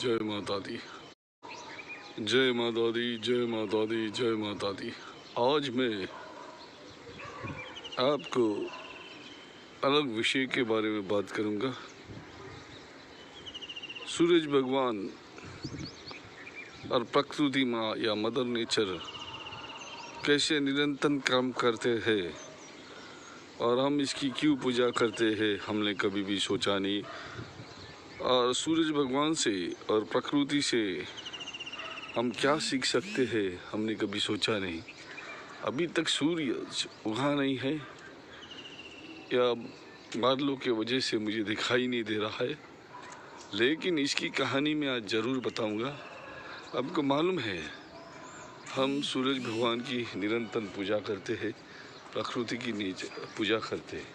जय माता दी, जय माता दी, जय माता दी, जय माता दी। आज मैं आपको अलग विषय के बारे में बात करूंगा। सूरज भगवान और प्रकृति माँ या मदर नेचर कैसे निरंतर काम करते हैं और हम इसकी क्यों पूजा करते हैं, हमने कभी भी सोचा नहीं। और सूरज भगवान से और प्रकृति से हम क्या सीख सकते हैं, हमने कभी सोचा नहीं। अभी तक सूर्य उगा नहीं है या बादलों के वजह से मुझे दिखाई नहीं दे रहा है, लेकिन इसकी कहानी मैं आज ज़रूर बताऊंगा। आपको मालूम है, हम सूरज भगवान की निरंतर पूजा करते हैं, प्रकृति की पूजा करते हैं।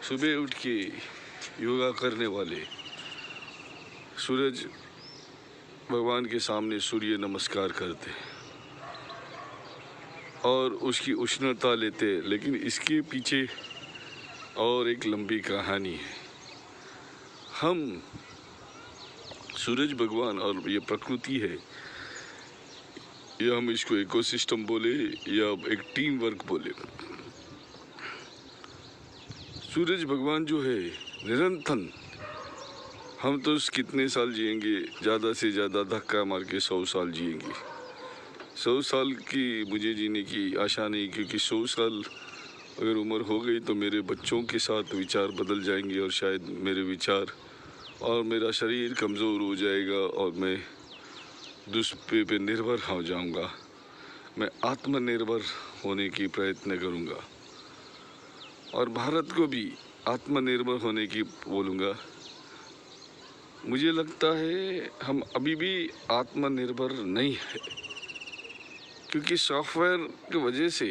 सुबह उठ के योगा करने वाले सूरज भगवान के सामने सूर्य नमस्कार करते हैं और उसकी उष्णता लेते, लेकिन इसके पीछे और एक लंबी कहानी है। हम सूरज भगवान और ये प्रकृति है, या हम इसको इकोसिस्टम बोले या एक टीम वर्क बोले। सूरज भगवान जो है निरंतर, हम तो कितने साल जिएंगे, ज़्यादा से ज़्यादा धक्का मार के 100 साल जिएंगे। 100 साल की मुझे जीने की आशा नहीं, क्योंकि 100 साल अगर उम्र हो गई तो मेरे बच्चों के साथ विचार बदल जाएंगे और शायद मेरे विचार और मेरा शरीर कमज़ोर हो जाएगा और मैं दूसरे पे निर्भर हो जाऊंगा। मैं आत्मनिर्भर होने की प्रयत्न करूंगा और भारत को भी आत्मनिर्भर होने की बोलूँगा। मुझे लगता है हम अभी भी आत्मनिर्भर नहीं है, क्योंकि सॉफ्टवेयर की वजह से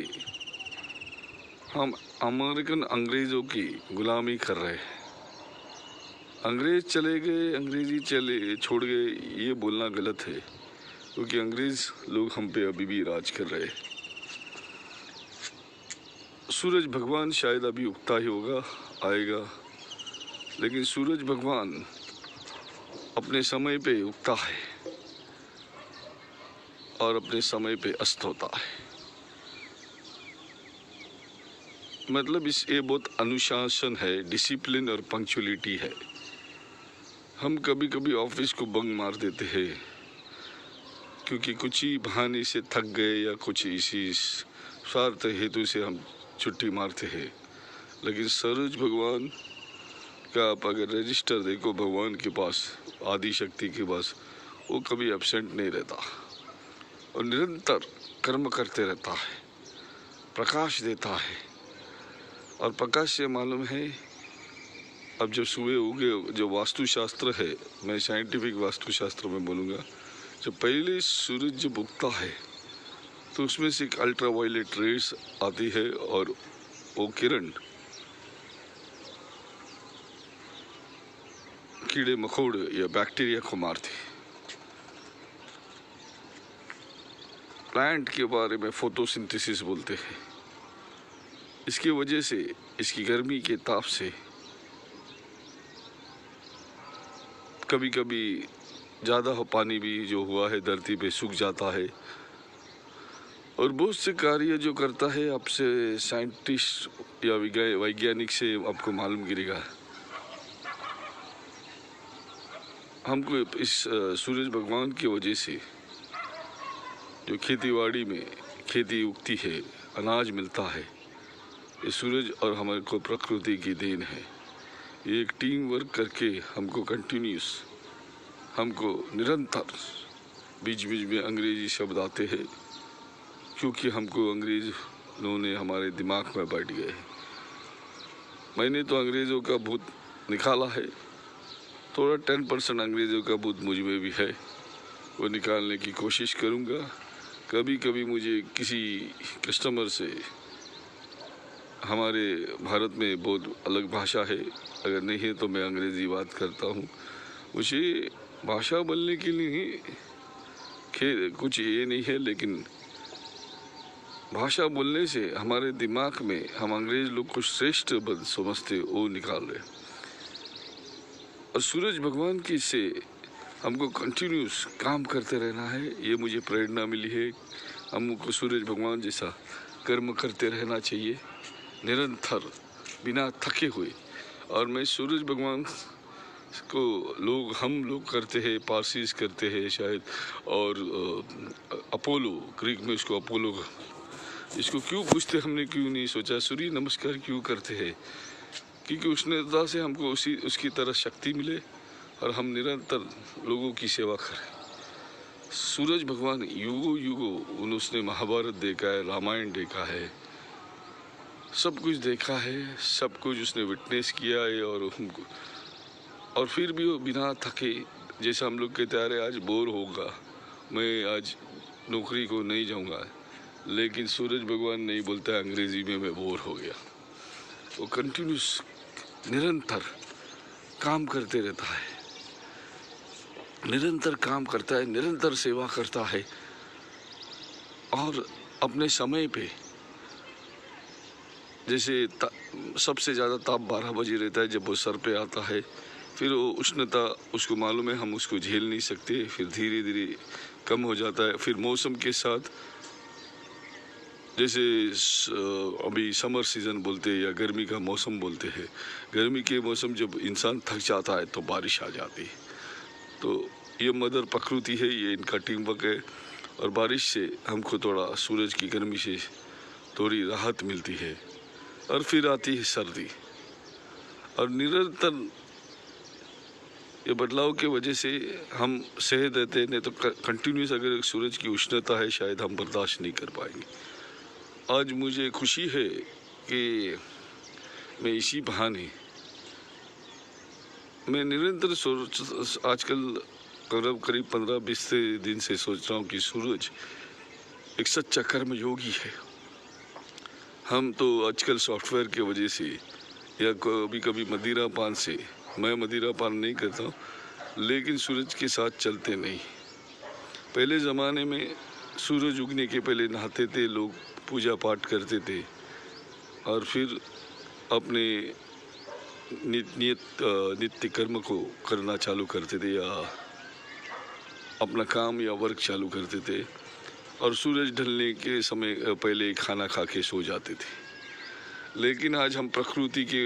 हम अमेरिकन अंग्रेज़ों की गुलामी कर रहे हैं। अंग्रेज़ चले गए, अंग्रेज़ी चले छोड़ गए, ये बोलना गलत है, क्योंकि अंग्रेज़ लोग हम पे अभी भी राज कर रहे हैं। सूरज भगवान शायद अभी उगता ही होगा, आएगा, लेकिन सूरज भगवान अपने समय पे उगता है और अपने समय पे अस्त होता है। मतलब ये बहुत अनुशासन है, डिसिप्लिन और पंक्चुअलिटी है। हम कभी कभी ऑफिस को बंक मार देते हैं, क्योंकि कुछ ही बहाने से थक गए या कुछ इसी स्वार्थ हेतु से हम छुट्टी मारते हैं। लेकिन सूरज भगवान का आप अगर रजिस्टर देखो भगवान के पास, आदि शक्ति के पास, वो कभी एब्सेंट नहीं रहता और निरंतर कर्म करते रहता है, प्रकाश देता है। और प्रकाश से मालूम है, अब जब सुबह उगे, जो वास्तुशास्त्र है, मैं साइंटिफिक वास्तुशास्त्र में बोलूँगा, जब पहले सूरज जब उगता है तो उसमें से एक अल्ट्रावायलेट रेस आती है और वो किरण कीड़े मकोड़े या बैक्टीरिया को मारती। प्लांट के बारे में फोटोसिंथेसिस बोलते हैं। इसकी वजह से, इसकी गर्मी के ताप से कभी कभी ज़्यादा पानी भी जो हुआ है धरती पे सूख जाता है, और बहुत से कार्य जो करता है, आपसे साइंटिस्ट या वैज्ञानिक से आपको मालूम गिरेगा। हमको इस सूरज भगवान की वजह से जो खेतीबाड़ी में खेती उगती है, अनाज मिलता है, ये सूरज और हमारे को प्रकृति की देन है। ये एक टीम वर्क करके हमको कंटिन्यूस, हमको निरंतर, बीच बीच में अंग्रेजी शब्द आते हैं, क्योंकि हमको अंग्रेज़ों ने हमारे दिमाग में बैठ गए। मैंने तो अंग्रेज़ों का भूत निकाला है, थोड़ा 10% अंग्रेज़ों का भूत मुझ में भी है, वो निकालने की कोशिश करूँगा। कभी कभी मुझे किसी कस्टमर से, हमारे भारत में बहुत अलग भाषा है, अगर नहीं है तो मैं अंग्रेज़ी बात करता हूँ। मुझे भाषा बोलने के लिए कुछ ये नहीं है, लेकिन भाषा बोलने से हमारे दिमाग में हम अंग्रेज लोग को श्रेष्ठ समझते, वो निकाल रहे। और सूरज भगवान की से हमको कंटिन्यूस काम करते रहना है, ये मुझे प्रेरणा मिली है। हमको सूरज भगवान जैसा कर्म करते रहना चाहिए निरंतर, बिना थके हुए। और मैं सूरज भगवान को हम लोग करते हैं, पारसीज करते हैं शायद, और अपोलो, ग्रीक में इसको अपोलो, इसको क्यों पूछते, हमने क्यों नहीं सोचा सूर्य नमस्कार क्यों करते हैं? क्योंकि उष्णता से हमको उसकी तरह शक्ति मिले और हम निरंतर लोगों की सेवा करें। सूरज भगवान युगों युगों उसने महाभारत देखा है, रामायण देखा है, सब कुछ देखा है, सब कुछ उसने विटनेस किया है। और फिर भी वो बिना थके, जैसा हम लोग कहते आ रहे आज बोर होगा, मैं आज नौकरी को नहीं जाऊंगा, लेकिन सूरज भगवान नहीं बोलता अंग्रेजी में मैं बोर हो गया। वो कंटिन्यूस निरंतर काम करते रहता है, निरंतर काम करता है, निरंतर सेवा करता है। और अपने समय पे, जैसे सबसे ज़्यादा ताप 12 बजे रहता है जब वो सर पे आता है, फिर वो उष्णता उसको मालूम है हम उसको झेल नहीं सकते, फिर धीरे धीरे कम हो जाता है। फिर मौसम के साथ, जैसे अभी समर सीज़न बोलते हैं या गर्मी का मौसम बोलते हैं, गर्मी के मौसम जब इंसान थक जाता है तो बारिश आ जाती है। तो ये मदर प्रकृति है, ये इनका टीम वर्क है। और बारिश से हमको थोड़ा सूरज की गर्मी से थोड़ी राहत मिलती है। और फिर आती है सर्दी। और निरंतर ये बदलाव के वजह से हम सह देते हैं, नहीं तो कंटिन्यूस अगर सूरज की उष्णता है शायद हम बर्दाश्त नहीं कर पाएंगे। आज मुझे खुशी है कि मैं इसी बहाने मैं निरंतर आजकल करीब 15-20 दिन से सोच रहा हूँ कि सूरज एक सच्चा कर्म योगी है। हम तो आजकल सॉफ्टवेयर की वजह से या कभी कभी मदिरा पान से, मैं मदिरा पान नहीं करता हूँ, लेकिन सूरज के साथ चलते नहीं। पहले ज़माने में सूरज उगने के पहले नहाते थे लोग, पूजा पाठ करते थे और फिर अपने नित्य कर्म को करना चालू करते थे या अपना काम या वर्क चालू करते थे। और सूरज ढलने के समय पहले खाना खा के सो जाते थे। लेकिन आज हम प्रकृति के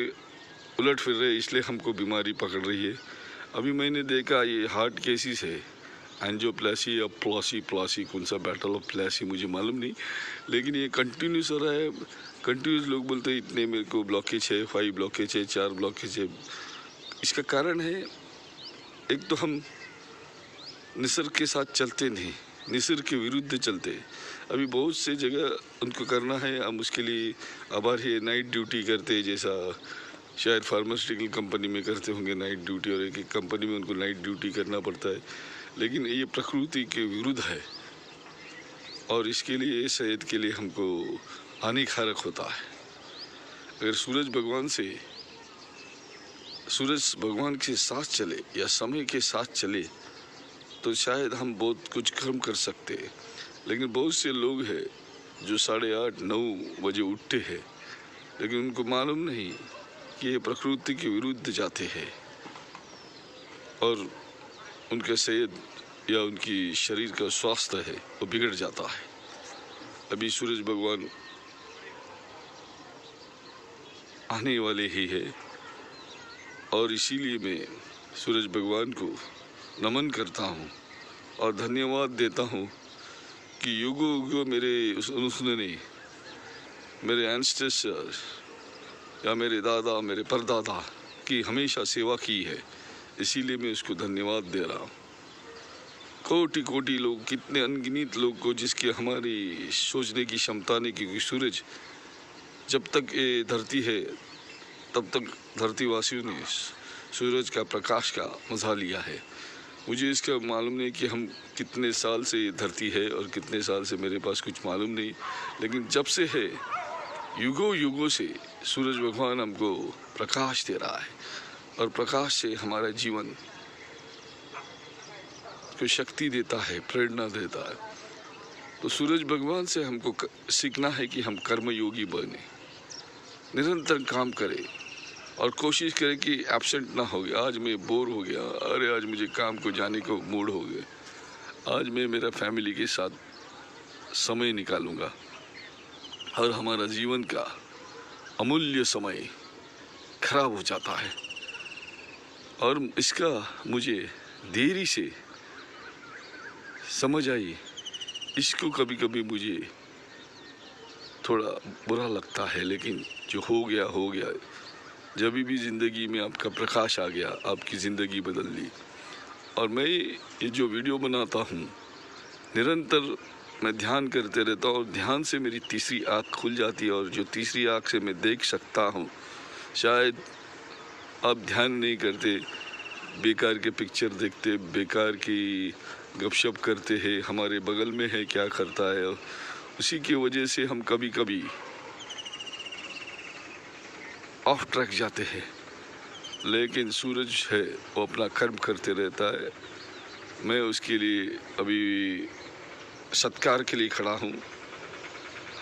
उलट फिर रहे, इसलिए हमको बीमारी पकड़ रही है। अभी मैंने देखा ये हार्ट केसेस है, एंजियोप्लास्टी या प्लासी, कौन सा बैटल ऑफ प्लासी मुझे मालूम नहीं, लेकिन ये कंटिन्यूस हो रहा है। कंटिन्यूस लोग बोलते हैं इतने मेरे को ब्लॉकेज है, 5 ब्लॉकेज है, 4 ब्लॉकेज है। इसका कारण है, एक तो हम निसर्ग के साथ चलते नहीं, निसर्ग के विरुद्ध चलते। अभी बहुत से जगह उनको करना है, हम उसके लिए आभारी है, नाइट ड्यूटी करते, जैसा शायद फार्मास्यूटिकल कंपनी में करते होंगे नाइट ड्यूटी, और एक एक कंपनी में उनको नाइट ड्यूटी करना पड़ता है। लेकिन ये प्रकृति के विरुद्ध है और इसके लिए सेहत के लिए हमको हानिकारक होता है। अगर सूरज भगवान के साथ चले या समय के साथ चले तो शायद हम बहुत कुछ कर्म कर सकते हैं। लेकिन बहुत से लोग हैं जो 8:30-9 बजे उठते हैं, लेकिन उनको मालूम नहीं कि ये प्रकृति के विरुद्ध जाते हैं और उनका सेहत या उनकी शरीर का स्वास्थ्य है वो बिगड़ जाता है। अभी सूरज भगवान आने वाले ही है और इसीलिए मैं सूरज भगवान को नमन करता हूँ और धन्यवाद देता हूँ कि युगों युगों उसने मेरे एंसेस्टर या मेरे दादा, मेरे परदादा की हमेशा सेवा की है, इसीलिए मैं उसको धन्यवाद दे रहा हूँ। कोटि कोटि लोग, कितने अनगिनत लोग को जिसकी हमारी सोचने की क्षमता नहीं, क्योंकि सूरज जब तक ये धरती है तब तक धरतीवासियों ने सूरज का प्रकाश का मज़ा लिया है। मुझे इसका मालूम नहीं कि हम कितने साल से ये धरती है और कितने साल से मेरे पास कुछ मालूम नहीं, लेकिन जब से है युगों युगों से सूरज भगवान हमको प्रकाश दे रहा है और प्रकाश से हमारा जीवन को शक्ति देता है, प्रेरणा देता है। तो सूरज भगवान से हमको सीखना है कि हम कर्मयोगी बने, निरंतर काम करें और कोशिश करें कि एब्सेंट ना हो गया। आज मैं बोर हो गया, अरे आज मुझे काम को जाने को मूड हो गया, आज मैं मेरा फैमिली के साथ समय निकालूंगा। और हमारा जीवन का अमूल्य समय खराब हो जाता है और इसका मुझे देरी से समझ आई। इसको कभी कभी मुझे थोड़ा बुरा लगता है, लेकिन जो हो गया हो गया। जब भी ज़िंदगी में आपका प्रकाश आ गया, आपकी ज़िंदगी बदल ली। और मैं ये जो वीडियो बनाता हूँ, निरंतर मैं ध्यान करते रहता हूँ और ध्यान से मेरी तीसरी आँख खुल जाती है और जो तीसरी आँख से मैं देख सकता हूँ। शायद आप ध्यान नहीं करते, बेकार के पिक्चर देखते, बेकार की गपशप करते हैं, हमारे बगल में है क्या करता है, और उसी की वजह से हम कभी कभी ऑफ ट्रैक जाते हैं। लेकिन सूरज है वो अपना कर्म करते रहता है। मैं उसके लिए अभी सत्कार के लिए खड़ा हूँ।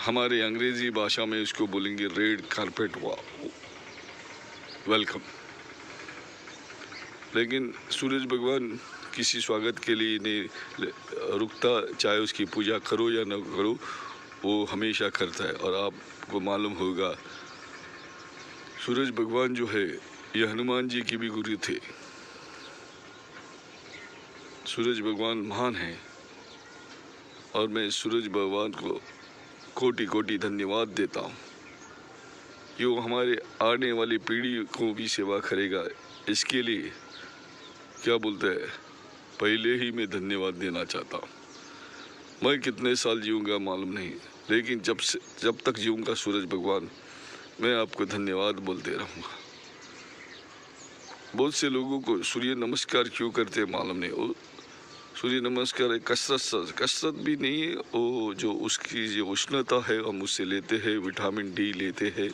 हमारे अंग्रेज़ी भाषा में इसको बोलेंगे रेड कारपेट वेलकम। लेकिन सूरज भगवान किसी स्वागत के लिए नहीं रुकता, चाहे उसकी पूजा करो या न करो, वो हमेशा करता है। और आपको मालूम होगा सूरज भगवान जो है ये हनुमान जी की भी गुरु थे। सूरज भगवान महान है और मैं सूरज भगवान को कोटि कोटि धन्यवाद देता हूँ कि वो हमारे आने वाली पीढ़ी को भी सेवा करेगा। इसके लिए क्या बोलते हैं, पहले ही मैं धन्यवाद देना चाहता हूँ। मैं कितने साल जीऊँगा मालूम नहीं, लेकिन जब तक जीऊँगा सूरज भगवान, मैं आपको धन्यवाद बोलते रहूँगा। बहुत से लोगों को सूर्य नमस्कार क्यों करते हैं मालूम नहीं। वो सूर्य नमस्कार एक कसरत भी नहीं है, वो जो उसकी जो उष्णता है हम उससे लेते हैं, विटामिन डी लेते हैं।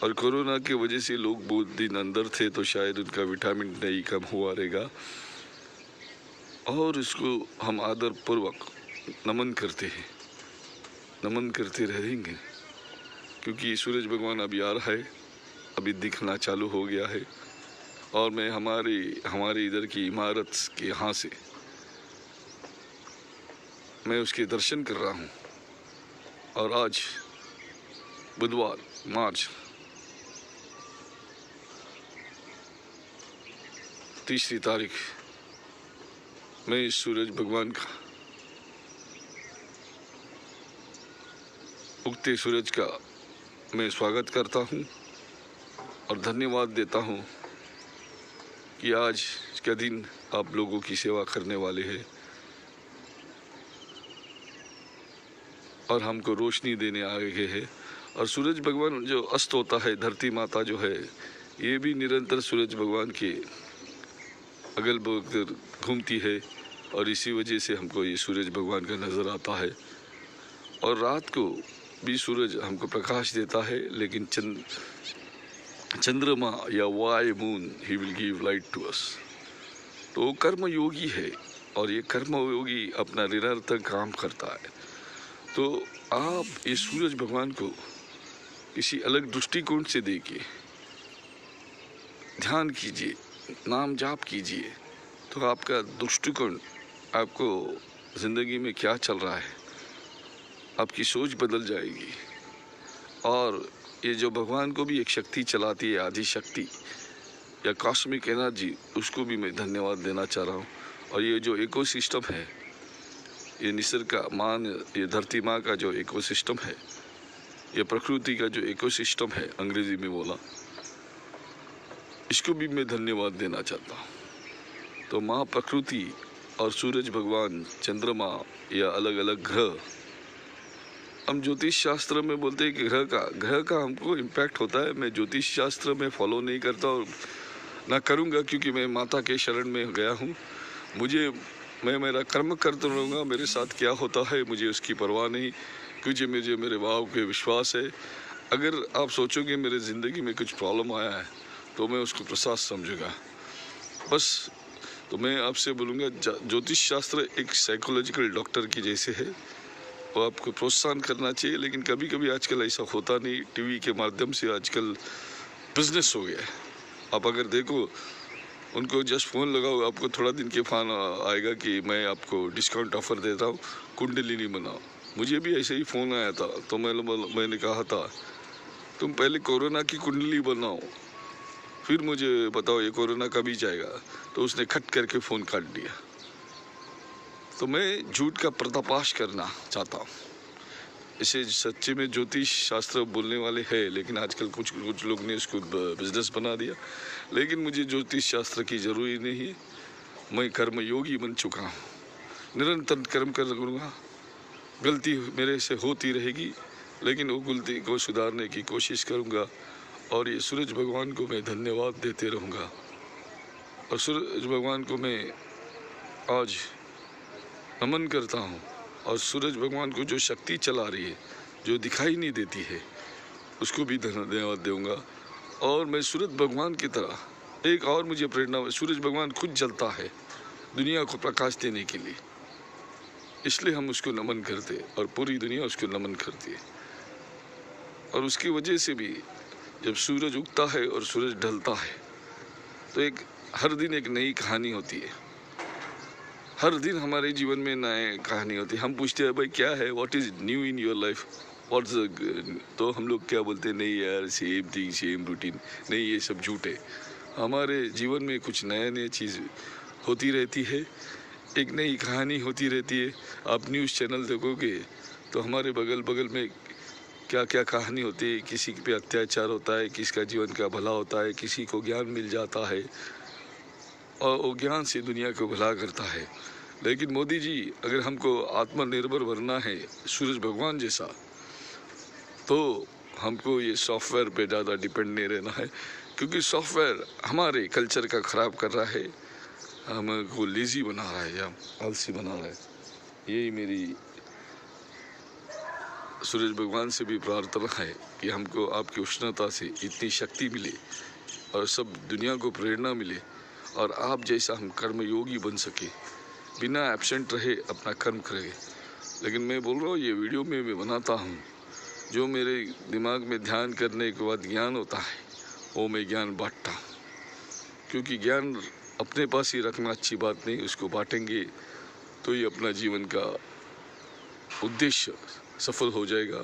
और कोरोना की वजह से लोग बहुत दिन अंदर थे तो शायद उनका विटामिन डी कम हुआ रहेगा, और इसको हम आदर पूर्वक नमन करते हैं, नमन करते रहेंगे। क्योंकि सूरज भगवान अभी आ रहा है, अभी दिखना चालू हो गया है। और मैं हमारे इधर की इमारत के यहाँ से मैं उसके दर्शन कर रहा हूँ। और आज बुधवार मार्च 3 तारीख मैं इस सूरज भगवान का, उगते सूरज का मैं स्वागत करता हूँ और धन्यवाद देता हूँ कि आज का दिन आप लोगों की सेवा करने वाले हैं और हमको रोशनी देने आ गए हैं। और सूरज भगवान जो अस्त होता है, धरती माता जो है, ये भी निरंतर सूरज भगवान के अगल बगल घूमती है और इसी वजह से हमको ये सूरज भगवान का नज़र आता है। और रात को भी सूरज हमको प्रकाश देता है, लेकिन चंद्रमा या why moon he will give light to us. तो कर्म योगी है और ये कर्म योगी अपना निरंतर काम करता है। तो आप ये सूरज भगवान को किसी अलग दृष्टिकोण से देखिए, ध्यान कीजिए, नाम जाप कीजिए, तो आपका दृष्टिकोण, आपको ज़िंदगी में क्या चल रहा है, आपकी सोच बदल जाएगी। और ये जो भगवान को भी एक शक्ति चलाती है, आदि शक्ति या कॉस्मिक एनर्जी, उसको भी मैं धन्यवाद देना चाह रहा हूँ। और ये जो इकोसिस्टम है, ये निसर्ग का मान, ये धरती माँ का जो इकोसिस्टम है, ये प्रकृति का जो इकोसिस्टम है अंग्रेजी में बोला, इसको भी मैं धन्यवाद देना चाहता हूँ। तो माँ प्रकृति और सूरज भगवान, चंद्रमा या अलग अलग ग्रह, हम ज्योतिष शास्त्र में बोलते हैं कि ग्रह का हमको इम्पैक्ट होता है। मैं ज्योतिष शास्त्र में फॉलो नहीं करता और ना करूँगा, क्योंकि मैं माता के शरण में गया हूँ। मैं मेरा कर्म करता रहूँगा, मेरे साथ क्या होता है मुझे उसकी परवाह नहीं, क्योंकि मुझे मेरे बाप पे विश्वास है। अगर आप सोचोगे मेरे ज़िंदगी में कुछ प्रॉब्लम आया है तो मैं उसको प्रसाद समझूंगा बस। तो मैं आपसे बोलूँगा, ज्योतिष शास्त्र एक साइकोलॉजिकल डॉक्टर की जैसे है, वो आपको प्रोत्साहन करना चाहिए। लेकिन कभी कभी आजकल ऐसा होता नहीं, टीवी के माध्यम से आजकल बिजनेस हो गया है। आप अगर देखो, उनको जस्ट फ़ोन लगाओ, आपको थोड़ा दिन के फ़ोन आएगा कि मैं आपको डिस्काउंट ऑफ़र देता हूँ, कुंडलिनी बनाओ। मुझे भी ऐसे ही फ़ोन आया था, तो मैंने कहा था तुम पहले कोरोना की कुंडली बनाओ, फिर मुझे बताओ ये कोरोना कभी जाएगा। तो उसने खट करके फ़ोन काट दिया। तो मैं झूठ का पर्दाफाश करना चाहता हूँ। इसे सच्चे में ज्योतिष शास्त्र बोलने वाले हैं, लेकिन आजकल कुछ लोग ने इसको बिजनेस बना दिया। लेकिन मुझे ज्योतिष शास्त्र की ज़रूरी नहीं है। मैं कर्म योगी बन चुका हूँ। निरंतर कर्म करूँगा, गलती मेरे से होती रहेगी, लेकिन वो गलती को सुधारने की कोशिश करूँगा। और ये सूरज भगवान को मैं धन्यवाद देते रहूँगा। और सूरज भगवान को मैं आज नमन करता हूँ। और सूरज भगवान को जो शक्ति चला रही है, जो दिखाई नहीं देती है, उसको भी धन्यवाद दूंगा। और मैं सूरज भगवान की तरह एक और मुझे प्रेरणा, सूरज भगवान खुद जलता है दुनिया को प्रकाश देने के लिए, इसलिए हम उसको नमन करते और पूरी दुनिया उसको नमन करती है। और उसकी वजह से भी जब सूरज उगता है और सूरज ढलता है, तो हर दिन एक नई कहानी होती है। हर दिन हमारे जीवन में नए कहानी होती है। हम पूछते हैं भाई क्या है, what is new in your life, what's तो हम लोग क्या बोलते हैं, नहीं यार सेम थिंग सेम रूटीन। नहीं, ये सब झूठ है। हमारे जीवन में कुछ नया नया चीज़ होती रहती है, एक नई कहानी होती रहती है। आप न्यूज़ चैनल देखोगे तो हमारे बगल बगल में क्या क्या कहानी होती है। किसी पे अत्याचार होता है, किसी का जीवन का भला होता है, किसी को ज्ञान मिल जाता है और वो ज्ञान से दुनिया को भला करता है। लेकिन मोदी जी, अगर हमको आत्मनिर्भर बनना है सूरज भगवान जैसा, तो हमको ये सॉफ्टवेयर पे ज़्यादा डिपेंड नहीं रहना है, क्योंकि सॉफ्टवेयर हमारे कल्चर का ख़राब कर रहा है, हमको लेज़ी बना रहा है या आलसी बना रहा है। यही मेरी सूरज भगवान से भी प्रार्थना है कि हमको आपकी उष्णता से इतनी शक्ति मिले और सब दुनिया को प्रेरणा मिले, और आप जैसा हम कर्म योगी बन सके, बिना एब्सेंट रहे अपना कर्म करे। लेकिन मैं बोल रहा हूँ, ये वीडियो में मैं बनाता हूँ, जो मेरे दिमाग में ध्यान करने के बाद ज्ञान होता है, वो मैं ज्ञान बांटता हूँ। क्योंकि ज्ञान अपने पास ही रखना अच्छी बात नहीं, उसको बांटेंगे तो ये अपना जीवन का उद्देश्य सफल हो जाएगा।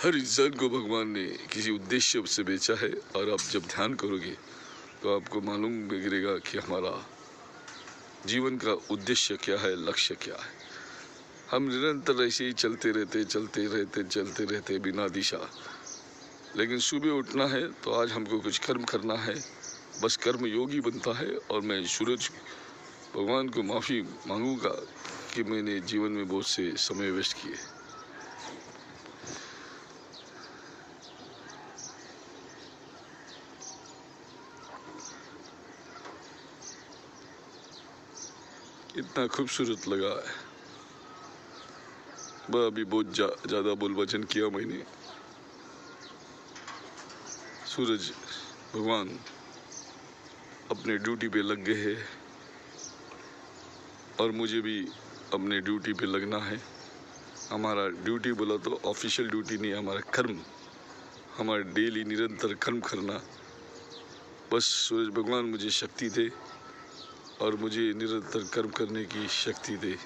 हर इंसान को भगवान ने किसी उद्देश्य से भेजा है, और आप जब ध्यान करोगे तो आपको मालूम बिगड़ेगा कि हमारा जीवन का उद्देश्य क्या है, लक्ष्य क्या है। हम निरंतर ऐसे ही चलते रहते बिना दिशा। लेकिन सुबह उठना है तो आज हमको कुछ कर्म करना है, बस कर्म योगी बनता है। और मैं सूरज भगवान को माफ़ी मांगूंगा कि मैंने जीवन में बहुत से समय वेस्ट किए। इतना खूबसूरत लगा है। अभी बहुत ज़्यादा बोल वचन किया मैंने। सूरज भगवान अपने ड्यूटी पे लग गए हैं, और मुझे भी अपने ड्यूटी पे लगना है। हमारा ड्यूटी बोला तो ऑफिशियल ड्यूटी नहीं, हमारा कर्म, हमारा डेली निरंतर कर्म करना। बस सूरज भगवान मुझे शक्ति दे और मुझे निरंतर कर्म करने की शक्ति दे।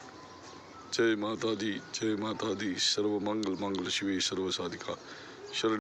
जय माता दी, जय माता दी। सर्व मंगल मंगल शिवे सर्व साधिका। शरण